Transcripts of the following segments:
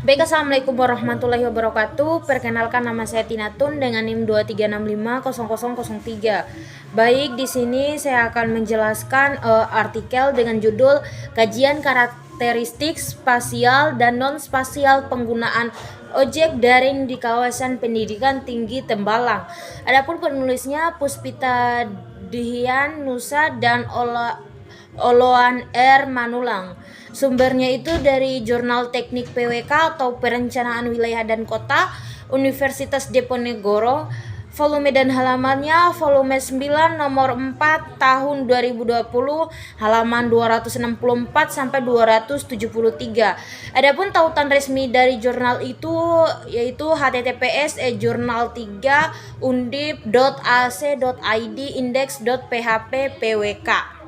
Baik, assalamualaikum warahmatullahi wabarakatuh. Perkenalkan, nama saya Tinatun dengan NIM 23650003. Baik, di sini saya akan menjelaskan artikel dengan judul Kajian Karakteristik Spasial dan Non-Spasial Penggunaan Ojek Daring di Kawasan Pendidikan Tinggi Tembalang. Adapun penulisnya Puspita Dihian Nusa dan Oloan R. Manulang. Sumbernya itu dari Jurnal Teknik PWK atau Perencanaan Wilayah dan Kota, Universitas Diponegoro, volume dan halamannya volume 9 nomor 4 tahun 2020, halaman 264 sampai 273. Adapun tautan resmi dari jurnal itu yaitu https://jurnal3undip.ac.id index.php/pwk.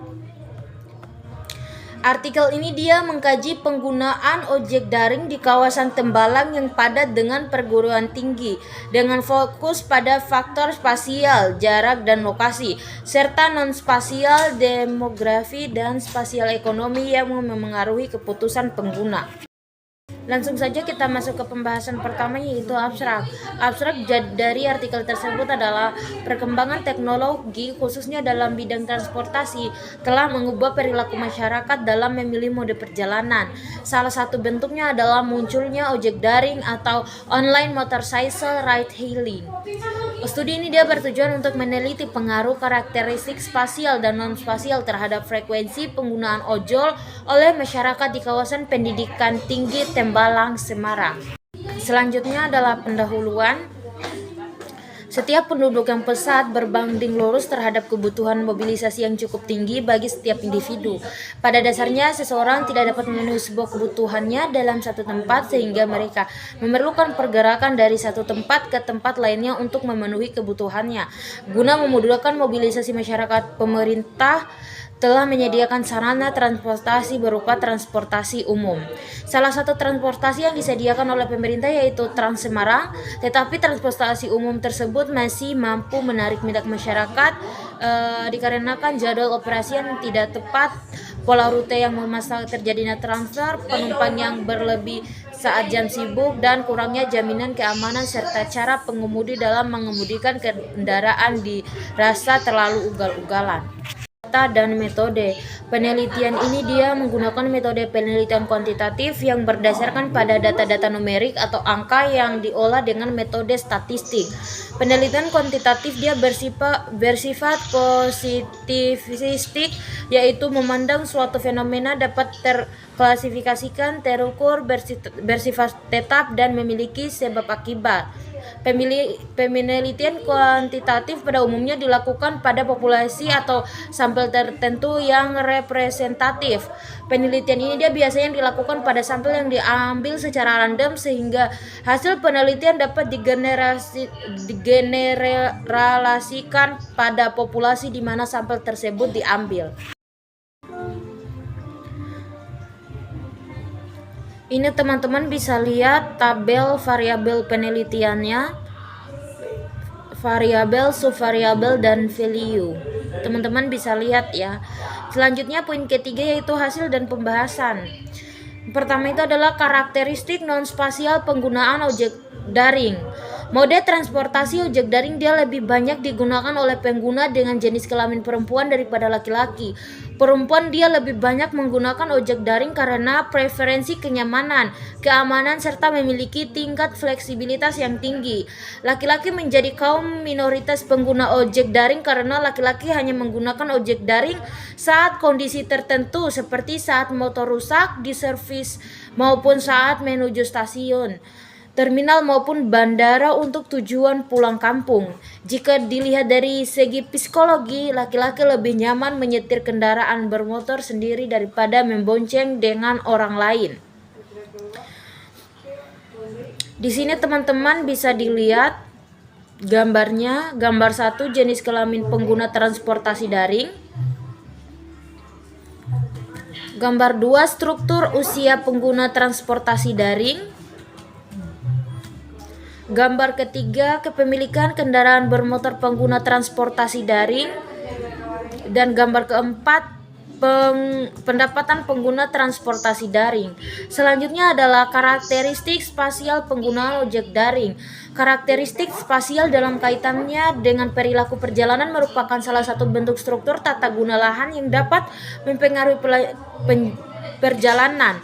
Artikel ini dia mengkaji penggunaan ojek daring di kawasan Tembalang yang padat dengan perguruan tinggi, dengan fokus pada faktor spasial, jarak dan lokasi, serta non-spasial, demografi dan spasial ekonomi yang memengaruhi keputusan pengguna. Langsung saja kita masuk ke pembahasan pertama, yaitu abstrak. Abstrak dari artikel tersebut adalah perkembangan teknologi khususnya dalam bidang transportasi telah mengubah perilaku masyarakat dalam memilih mode perjalanan. Salah satu bentuknya adalah munculnya ojek daring atau online motorcycle ride hailing. Studi ini dia bertujuan untuk meneliti pengaruh karakteristik spasial dan non-spasial terhadap frekuensi penggunaan ojol oleh masyarakat di kawasan pendidikan tinggi Tembalang, Semarang. Selanjutnya adalah pendahuluan. Setiap penduduk yang pesat berbanding lurus terhadap kebutuhan mobilisasi yang cukup tinggi bagi setiap individu. Pada dasarnya, seseorang tidak dapat memenuhi sebuah kebutuhannya dalam satu tempat sehingga mereka memerlukan pergerakan dari satu tempat ke tempat lainnya untuk memenuhi kebutuhannya. Guna memudahkan mobilisasi masyarakat, pemerintah telah menyediakan sarana transportasi berupa transportasi umum. Salah satu transportasi yang disediakan oleh pemerintah yaitu Trans Semarang, tetapi transportasi umum tersebut masih mampu menarik minat masyarakat dikarenakan jadwal operasi yang tidak tepat, pola rute yang memaksa terjadinya transfer, penumpang yang berlebih saat jam sibuk, dan kurangnya jaminan keamanan serta cara pengemudi dalam mengemudikan kendaraan dirasa terlalu ugal-ugalan. Dan metode penelitian ini dia menggunakan metode penelitian kuantitatif yang berdasarkan pada data-data numerik atau angka yang diolah dengan metode statistik. Penelitian kuantitatif dia bersifat positivistik, yaitu memandang suatu fenomena dapat terklasifikasikan, terukur, bersifat tetap dan memiliki sebab akibat. Penelitian kuantitatif pada umumnya dilakukan pada populasi atau sampel tertentu yang representatif. Penelitian ini dia biasanya dilakukan pada sampel yang diambil secara random sehingga hasil penelitian dapat digeneralisasikan pada populasi di mana sampel tersebut diambil. Ini teman-teman bisa lihat tabel variabel penelitiannya, variabel, subvariabel, dan value. Teman-teman bisa lihat ya. Selanjutnya poin ketiga yaitu hasil dan pembahasan. Pertama itu adalah karakteristik non-spasial penggunaan ojek daring. Mode transportasi ojek daring dia lebih banyak digunakan oleh pengguna dengan jenis kelamin perempuan daripada laki-laki. Perempuan dia lebih banyak menggunakan ojek daring karena preferensi kenyamanan, keamanan, serta memiliki tingkat fleksibilitas yang tinggi. Laki-laki menjadi kaum minoritas pengguna ojek daring karena laki-laki hanya menggunakan ojek daring saat kondisi tertentu seperti saat motor rusak di servis maupun saat menuju stasiun, terminal maupun bandara untuk tujuan pulang kampung. Jika dilihat dari segi psikologi, laki-laki lebih nyaman menyetir kendaraan bermotor sendiri daripada membonceng dengan orang lain. Di sini teman-teman bisa dilihat gambarnya. Gambar 1 jenis kelamin pengguna transportasi daring. Gambar 2 struktur usia pengguna transportasi daring. Gambar ketiga kepemilikan kendaraan bermotor pengguna transportasi daring. Dan gambar keempat pendapatan pengguna transportasi daring. Selanjutnya adalah karakteristik spasial penggunaan ojek daring. Karakteristik spasial dalam kaitannya dengan perilaku perjalanan merupakan salah satu bentuk struktur tata guna lahan yang dapat mempengaruhi perjalanan.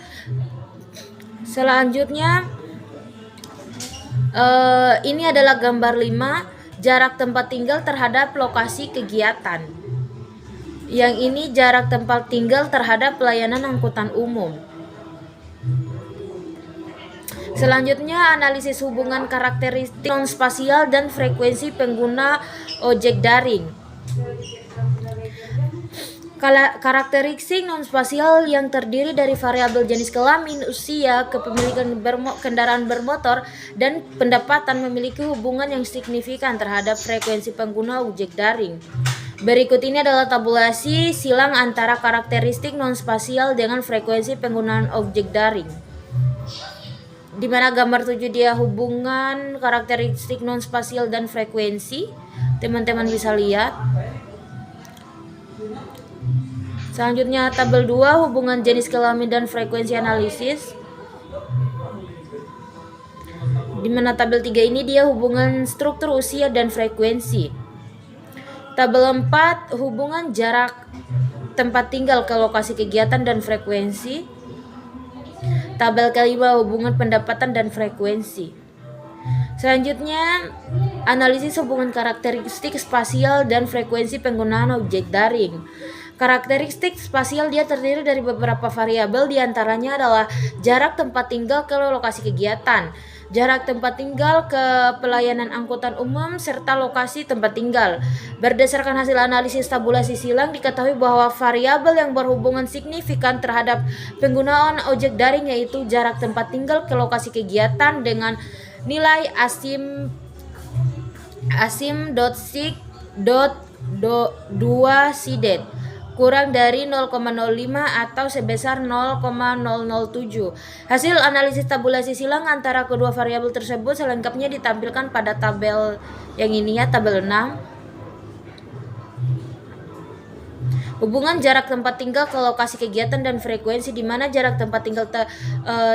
Selanjutnya ini adalah gambar 5, jarak tempat tinggal terhadap lokasi kegiatan. Yang ini jarak tempat tinggal terhadap pelayanan angkutan umum. Selanjutnya analisis hubungan karakteristik non-spasial dan frekuensi pengguna ojek daring. Karakteristik non-spasial yang terdiri dari variabel jenis kelamin, usia, kepemilikan kendaraan bermotor, dan pendapatan memiliki hubungan yang signifikan terhadap frekuensi pengguna ojek daring. Berikut ini adalah tabulasi silang antara karakteristik non-spasial dengan frekuensi penggunaan objek daring. Di mana gambar 7 dia hubungan karakteristik non-spasial dan frekuensi. Teman-teman bisa lihat. Selanjutnya tabel 2 hubungan jenis kelamin dan frekuensi analisis. Di mana tabel 3 ini dia hubungan struktur usia dan frekuensi. Tabel 4 hubungan jarak tempat tinggal ke lokasi kegiatan dan frekuensi. Tabel kelima hubungan pendapatan dan frekuensi. Selanjutnya analisis hubungan karakteristik spasial dan frekuensi penggunaan objek daring. Karakteristik spasial dia terdiri dari beberapa variabel, diantaranya adalah jarak tempat tinggal ke lokasi kegiatan, jarak tempat tinggal ke pelayanan angkutan umum, serta lokasi tempat tinggal. Berdasarkan hasil analisis tabulasi silang, diketahui bahwa variabel yang berhubungan signifikan terhadap penggunaan ojek daring yaitu jarak tempat tinggal ke lokasi kegiatan dengan nilai asim.sig.2 sidet kurang dari 0,05 atau sebesar 0,007. Hasil analisis tabulasi silang antara kedua variabel tersebut selengkapnya ditampilkan pada tabel yang ini ya, tabel 6. Hubungan jarak tempat tinggal ke lokasi kegiatan dan frekuensi, di mana jarak tempat tinggal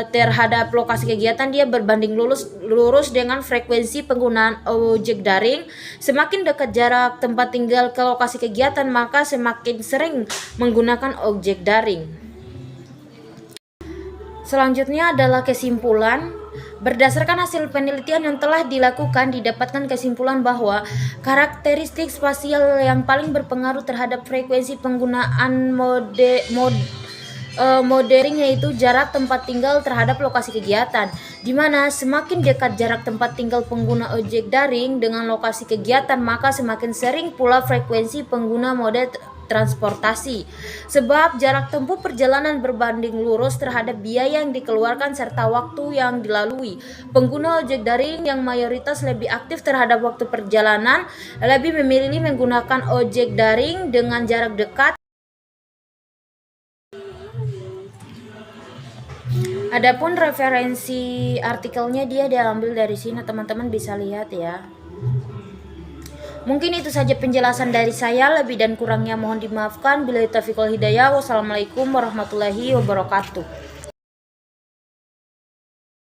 terhadap lokasi kegiatan dia berbanding lurus dengan frekuensi penggunaan ojek daring. Semakin dekat jarak tempat tinggal ke lokasi kegiatan, maka semakin sering menggunakan ojek daring. Selanjutnya adalah kesimpulan. Berdasarkan hasil penelitian yang telah dilakukan, didapatkan kesimpulan bahwa karakteristik spasial yang paling berpengaruh terhadap frekuensi penggunaan modering yaitu jarak tempat tinggal terhadap lokasi kegiatan, di mana semakin dekat jarak tempat tinggal pengguna ojek daring dengan lokasi kegiatan, maka semakin sering pula frekuensi pengguna mode transportasi, sebab jarak tempuh perjalanan berbanding lurus terhadap biaya yang dikeluarkan serta waktu yang dilalui. Pengguna ojek daring yang mayoritas lebih aktif terhadap waktu perjalanan lebih memilih menggunakan ojek daring dengan jarak dekat. Adapun referensi artikelnya dia diambil dari sini, teman-teman bisa lihat ya. Mungkin itu saja penjelasan dari saya, lebih dan kurangnya mohon dimaafkan. Billahi taufiq wal hidayah. Wassalamualaikum warahmatullahi wabarakatuh.